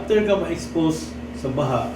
after ka ma-expose sa baha,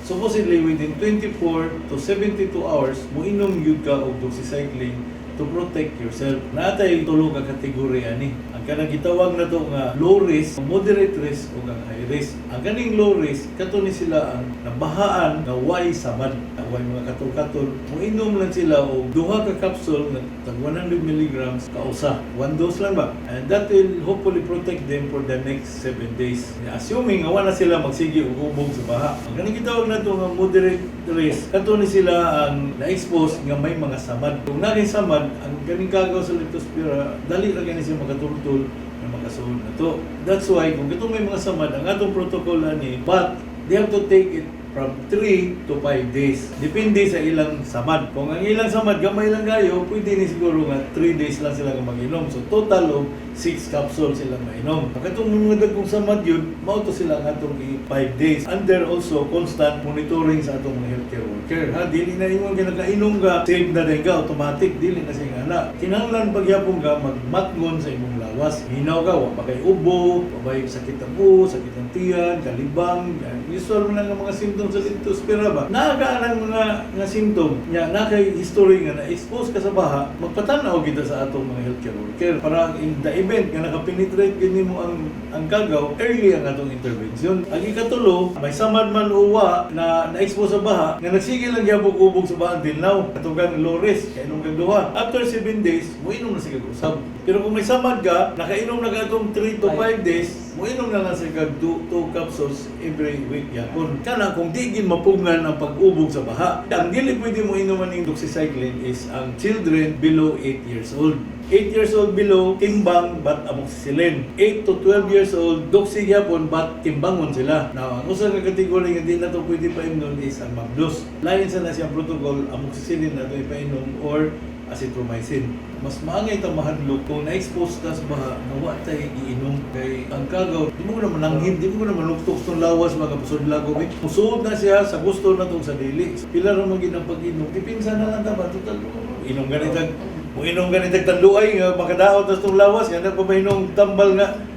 supposedly within 24 to 72 hours, muinom yun ka og doxycycline to protect yourself. Natay tulo ka kategorya ni. Ang kanang gitawag na to nga low risk, moderate risk o ang high risk. Ang kaning low risk kato ni sila ang nabahaan nga way samad, way mga katol-katol. Muinom lang sila og duha ka capsule nga tag 100 milligrams kausa. One dose lang ba? And that will hopefully protect them for the next 7 days. Assuming nga wala sila magsige og ubog sa baha. Ang kaning gitawag na to nga moderate risk, kato ni sila ang na-expose nga may mga samad. Kung naging samad, ang ganing kagaw sa leptospira, dali ra gani siya makatultol na makasuod na to. That's why kung itong may mga samad, ang atong protocol ani, but they have to take it from 3 to 5 days. Depende sa ilang samad. Kung ang ilang samad gamay lang gayo, pwede ni siguro nga 3 days lang sila mag-inom. So total of 6 capsules sila mainom. Pagkatong mga dagkong samad yun, mauto sila nga itong 5 days. Under also constant monitoring sa atong mga healthcare worker. Ha, dili na yung ginakainom ka, save na rin ka, automatic, dili na siya nga. Kinahanglan pagyapon ka, magmatngon sa imong lawas. Hinaw ka, wala kay ubo, wabay sakit ang buho, sakit ang tiyan, kalibang, yan. Usual mo lang ang mga symptoms sa leptospira ba? Nakakaanang mga symptom niya, history nga na-expose ka sa baha, magpatanaw kita sa atong mga healthcare worker. Para in the event nga nakapenetrate gini mo ang kagaw, early ang atong intervention. Ang ikatulo, may samad man uwa na na-expose sa baha, nga nagsigil lang yabog ubog sa baha until now, katugang low risk, kainom kang duha. After 7 days, muinom na siya usab. Pero kung may samad ka, nakainom na ka itong 3 to 5 days, muinom na lang siya 2 capsules every week yapon. Kana kung digin mapugngan ang pag-ubog sa baha. Ang dili pwede mo inuman ng doxycycline is ang children below 8 years old. 8 years old below, timbang but amoxicillin. 8 to 12 years old, doxy yapon but timbangon sila. Now, ang usa ka kategory nga di na to pwede painom is ang mabdos. Lain sa na siyang protocol, amoxicillin na to ipainom or azithromycin. Mas maangay ta mahadlok kung na-expose ka sa baha na wa tay iinom kay ang kagaw di mo na mananghin, di mo na manuktok tong lawas mga pusod lago may musuod na siya sa gusto na tong sa dili. Pila ra man gid ang pag-inom, dipinsa na lang ta ba total inom ganitag mo inom ganitag tanduay nga makadaot sa tong lawas nga nagpapainom tambal nga